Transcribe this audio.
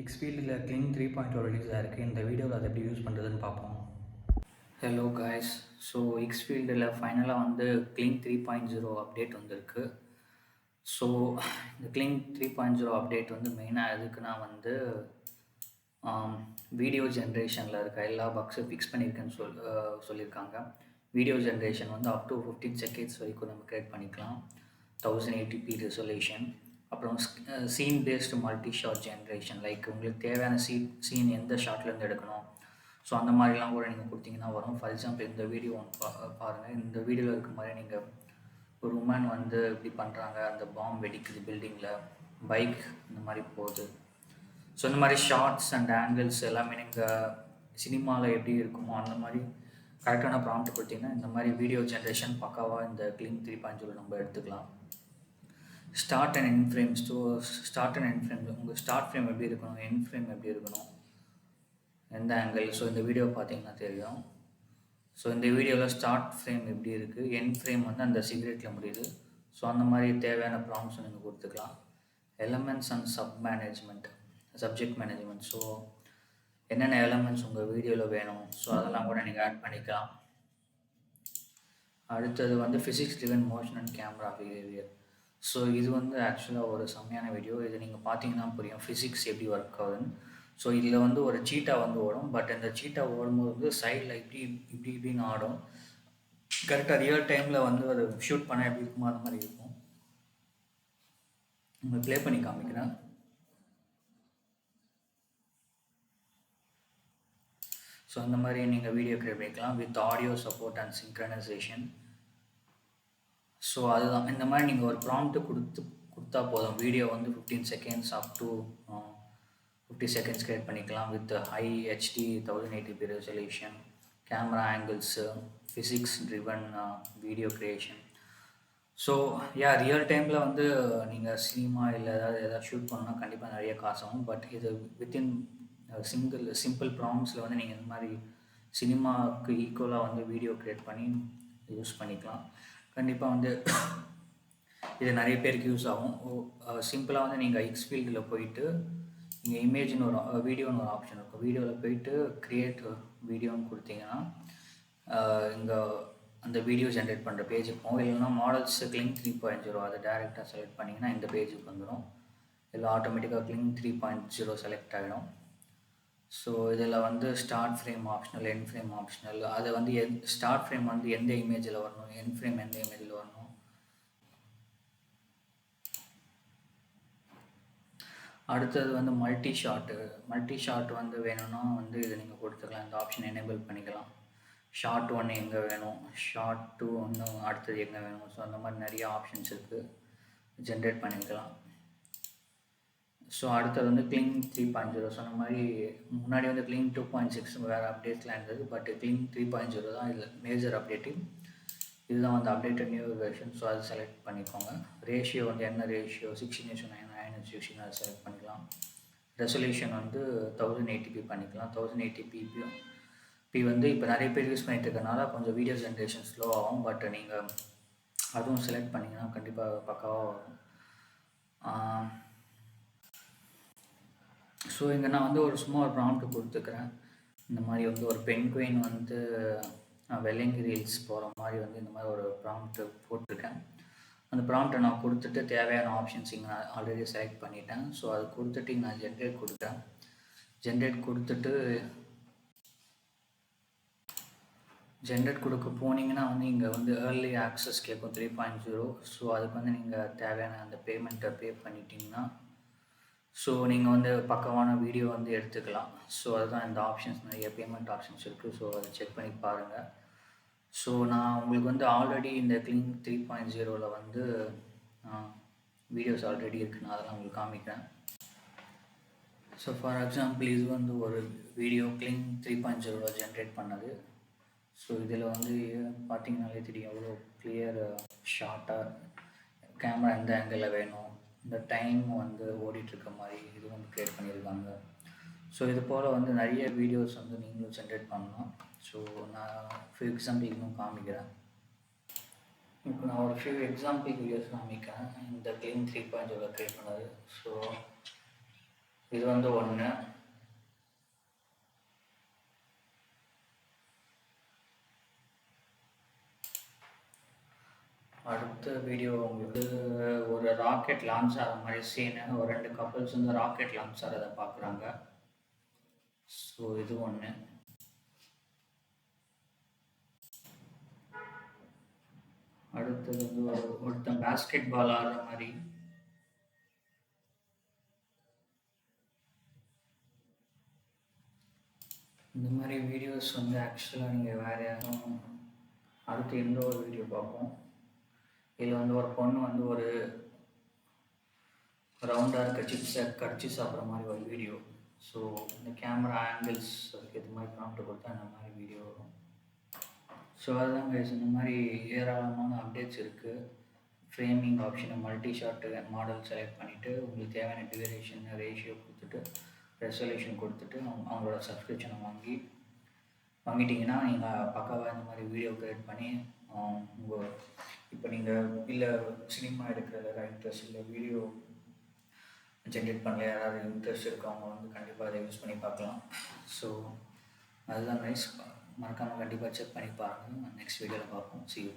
Xfieldல Kling 3.0 release ஆயிருக்கு. இந்த வீடியோவில் அதை எப்படி யூஸ் பண்ணுறதுன்னு பார்ப்போம். Hello guys. ஸோ Xfieldல ஃபைனலாக வந்து Kling 3.0 அப்டேட் வந்திருக்கு. ஸோ இந்த Kling 3.0 அப்டேட் வந்து மெயினாக எதுக்குன்னா வந்து வீடியோ ஜென்ரேஷனில் இருக்க எல்லா பக்ஸும் ஃபிக்ஸ் பண்ணியிருக்கேன்னு சொல்லியிருக்காங்க. வீடியோ ஜென்ரேஷன் வந்து அப் டு 15 செகண்ட்ஸ் வரைக்கும் நம்ம க்ரியேட் பண்ணிக்கலாம். 1080p resolution. அப்புறம் scene based multi shot generation, like உங்களுக்கு தேவையான சீன் எந்த ஷாட்லேருந்து எடுக்கணும், ஸோ அந்த மாதிரிலாம் கூட நீங்கள் கொடுத்தீங்கன்னா வரும். ஃபார் எக்ஸாம்பிள் இந்த வீடியோ பாருங்கள். இந்த வீடியோவில் இருக்க மாதிரி நீங்கள் ஒரு உமன் வந்து இப்படி பண்ணுறாங்க, அந்த பாம்பு வெடிக்குது பில்டிங்கில், பைக் இந்த மாதிரி போகுது. ஸோ இந்த மாதிரி ஷார்ட்ஸ் அண்ட் ஆங்கிள்ஸ் எல்லாமே நீங்கள் சினிமாவில் எப்படி இருக்குமோ அந்த மாதிரி கரெக்டான ப்ராம்ப்ட் கொடுத்தீங்கன்னா இந்த மாதிரி வீடியோ ஜென்ரேஷன் பக்காவாக இந்த Kling 3.0 நம்ம எடுத்துக்கலாம். Start and end frame. Start and end frame, உங்கள் ஸ்டார்ட் ஃப்ரேம் எப்படி இருக்கணும், எண்ட் ஃப்ரேம் எப்படி இருக்கணும், எந்த ஆங்கிள். ஸோ இந்த வீடியோ பார்த்தீங்கன்னா தெரியும். ஸோ இந்த வீடியோவில் ஸ்டார்ட் ஃப்ரேம் எப்படி இருக்குது, எண்ட் ஃப்ரேம் வந்து அந்த சிகரெட்டில் முடியுது. ஸோ அந்த மாதிரி தேவையான ப்ராம்ப்ட்ஸ் நீங்கள் கொடுத்துக்கலாம். Elements and subject management. So என்னென்ன எலமெண்ட்ஸ் உங்கள் வீடியோவில் வேணும், ஸோ அதெல்லாம் கூட நீங்கள் ஆட் பண்ணிக்கலாம். அடுத்தது வந்து physics driven motion and camera behaviour. So இது வந்து ஆக்சுவலாக ஒரு செம்மையான வீடியோ. இது நீங்கள் பார்த்தீங்கன்னா புரியும் ஃபிசிக்ஸ் எப்படி ஒர்க் ஆகுதுன்னு. ஸோ இதில் வந்து ஒரு சீட்டா வந்து ஓடும். பட் இந்த சீட்டா ஓடும்போது வந்து சைடில் இப்படின்னு ஆடும். கரெக்டாக ரியல் டைமில் வந்து அதை ஷூட் பண்ண எப்படி இருக்குமோ அது மாதிரி இருக்கும். உங்களுக்கு ப்ளே பண்ணி காமிக்கிறேன். ஸோ அந்த மாதிரி நீங்கள் வீடியோ கிரியேட் பண்ணிக்கலாம் with audio support and synchronization. So அதுதான், இந்த மாதிரி நீங்கள் ஒரு ப்ராம்ப்ட்டு கொடுத்தா போதும். வீடியோ வந்து 15 seconds up to 50 seconds create பண்ணிக்கலாம் with high HD 1080p resolution, camera angles, physics driven video creation. So real டைமில் வந்து நீங்கள் சினிமா இல்லை ஏதாவது ஷூட் பண்ணால் கண்டிப்பாக நிறைய காசு ஆகும். பட் இது வித்தின் சிம்பிள் ப்ராம்ப்ட்ஸில் வந்து நீங்கள் இந்த மாதிரி சினிமாவுக்கு ஈக்குவலாக வந்து வீடியோ க்ரியேட் பண்ணி யூஸ் பண்ணிக்கலாம். கண்டிப்பாக வந்து இது நிறைய பேருக்கு யூஸ் ஆகும். சிம்பிளாக வந்து நீங்கள் Xfieldல போயிட்டு நீங்கள் இமேஜ்னு ஒரு வீடியோன்னு ஒரு ஆப்ஷன் இருக்கும். வீடியோவில் போயிட்டு க்ரியேட் வீடியோன்னு கொடுத்தீங்கன்னா இங்கே அந்த வீடியோ ஜென்ரேட் பண்ணுற பேஜுக்கு போகும். இல்லைன்னா மாடல்ஸ் Kling 3.0 அதை டேரெக்டாக செலக்ட் பண்ணிங்கன்னா இந்த பேஜுக்கு வந்துடும். இல்லை ஆட்டோமேட்டிக்காக Kling 3.0 செலக்ட் ஆகிடும். ஸோ இதில் வந்து start frame optional, end frame optional. அதை வந்து ஸ்டார்ட் ஃப்ரேம் வந்து எந்த இமேஜில் வரணும், எண்ட் ஃப்ரேம் எந்த இமேஜில் வரணும். அடுத்தது வந்து மல்டி ஷாட் வந்து வேணும்னா வந்து இதை நீங்கள் கொடுத்துக்கலாம். இந்த ஆப்ஷன் எனேபிள் பண்ணிக்கலாம். ஷார்ட் 1 எங்கே வேணும், ஷார்ட் 2 இன்னும் அடுத்தது எங்கே வேணும். ஸோ அந்த மாதிரி நிறைய ஆப்ஷன்ஸ் இருக்குது, ஜென்ரேட் பண்ணிக்கலாம். ஸோ அடுத்தது வந்து Kling 3.0 சொன்ன மாதிரி முன்னாடி வந்து Kling 2.6 வேறு அப்டேட்ஸ்லாம் இருந்தது. பட் Kling 3.0 தான் இதில் மேஜர் அப்டேட்டு. இதுதான் வந்து அப்டேட்டட் நியூ வெர்ஷன். ஸோ அதை செலக்ட் பண்ணிக்கோங்க. ரேஷியோ வந்து என்ன ரேஷியோ, 16:9, 9:16 அதை செலக்ட் பண்ணிக்கலாம். ரெசல்யூஷன் வந்து 1080p பண்ணிக்கலாம். 1080p வந்து இப்போ நிறைய பேர் யூஸ் பண்ணிட்டு இருக்கனால கொஞ்சம் வீடியோ ஜென்ரேஷன் ஸ்லோ ஆகும். பட் நீங்கள் அதுவும் செலக்ட் பண்ணிங்கன்னா கண்டிப்பாக பக்காவாக வரும். ஸோ இங்கே நான் வந்து சும்மா ஒரு ப்ராம்ப்ட் கொடுத்துக்கிறேன். இந்த மாதிரி வந்து ஒரு பென்குயின் வந்து வெள்ளையங்கிரி ஹில்ஸ் போகிற மாதிரி வந்து இந்த மாதிரி ஒரு ப்ராம்ப்ட் போட்டிருக்கேன். அந்த ப்ராம்ப்டை நான் கொடுத்துட்டு தேவையான ஆப்ஷன்ஸ் இங்கே நான் ஆல்ரெடி செலக்ட் பண்ணிட்டேன். ஸோ அது கொடுத்துட்டு இங்கே நான் ஜென்ரேட் கொடுத்தேன். ஜென்ரேட் கொடுக்க போனீங்கன்னா வந்து இங்கே வந்து ஏர்லி ஆக்சஸ் கேட்கும் 3.0. ஸோ அதுக்கு வந்து நீங்கள் தேவையான அந்த பேமெண்ட்டை பே பண்ணிட்டீங்கன்னா ஸோ நீங்கள் வந்து பக்கமான வீடியோ வந்து எடுத்துக்கலாம். ஸோ அதுதான் இந்த ஆப்ஷன்ஸ், நிறைய பேமெண்ட் ஆப்ஷன்ஸ் இருக்குது. ஸோ அதை செக் பண்ணி பாருங்கள். ஸோ நான் உங்களுக்கு வந்து ஆல்ரெடி இந்த Kling 3.0வில் வந்து வீடியோஸ் ஆல்ரெடி இருக்குது, நான் அதெல்லாம் உங்களுக்கு காமிக்கிறேன். ஸோ ஃபார் எக்ஸாம்பிள் இது வந்து ஒரு வீடியோ Kling 3.0வில் ஜென்ரேட் பண்ணது. ஸோ இதில் வந்து பார்த்தீங்கன்னாலே தெரியும் எவ்வளோ கிளியர் ஷார்ட்டாக, கேமரா எந்த ஆங்கிளில் வேணும், இந்த டைம் வந்து ஓடிட்டுருக்க மாதிரி இது வந்து க்ரியேட் பண்ணியிருக்காங்க. ஸோ இது போல் வந்து நிறைய வீடியோஸ் வந்து நீங்களும் ஜென்ரேட் பண்ணலாம். ஸோ நான் ஃபியூ எக்ஸாம்பிள் இன்னும் காமிக்கிறேன். இப்போ நான் ஒரு ஃபியூ எக்ஸாம்பிள் வீடியோஸ் காமிக்கிறேன் இந்த Kling 3.0 க்ரியேட் பண்ணது. ஸோ இது வந்து ஒன்று. அடுத்த வீடியோ உங்களுக்கு ஒரு ராக்கெட் லான்ச் ஆகிற மாதிரி சீனு, ஒரு 2 கப்பல்ஸ் வந்து ராக்கெட் லான்ச் ஆகிறத பார்க்குறாங்க. ஸோ இது ஒன்று. அடுத்தது வந்து ஒருத்தன் பேஸ்கெட் பால் ஆடுற மாதிரி. இந்த மாதிரி வீடியோஸ் வந்து ஆக்சுவலாக நீங்கள் வேறு யாரும் அடுத்து இன்னொரு வீடியோ பார்ப்போம். இதில் வந்து ஒரு பொண்ணு வந்து ஒரு ரவுண்டாக இருக்க சிப்ஸை கடிச்சு சாப்பிட்ற மாதிரி ஒரு வீடியோ. ஸோ இந்த கேமரா ஆங்கிள்ஸ் அதுக்கு ஏற்ற மாதிரி ப்ராம்ப்ட் கொடுத்தா இந்த மாதிரி வீடியோ வரும். ஸோ அதுதான் கைஸ், இந்த மாதிரி ஏராளமான அப்டேட்ஸ் இருக்குது. ஃப்ரேமிங் ஆப்ஷனை மல்டி ஷாட் மாடல் செலக்ட் பண்ணிவிட்டு உங்களுக்கு தேவையான டியூரேஷன் ரேஷியோ கொடுத்துட்டு ரெசல்யூஷன் கொடுத்துட்டு அவங்களோட சப்ஸ்கிரிப்ஷனை வாங்கிட்டீங்கன்னா நீங்கள் பக்காவாக இந்த மாதிரி வீடியோ க்ரியேட் பண்ணி உங்கள் இப்போ நீங்கள் இல்லை சினிமா எடுக்கிற ரைட்டர்ஸ் இல்லை வீடியோ ஜென்ரேட் பண்ணல யாராவது இன்ட்ரெஸ்ட் இருக்கவங்க வந்து கண்டிப்பாக அதை யூஸ் பண்ணி பார்க்கலாம். ஸோ அதுதான் கைஸ், மறக்காமல் கண்டிப்பாக செக் பண்ணி பாருங்கள். நெக்ஸ்ட் வீடியோவில் பார்ப்போம். See you.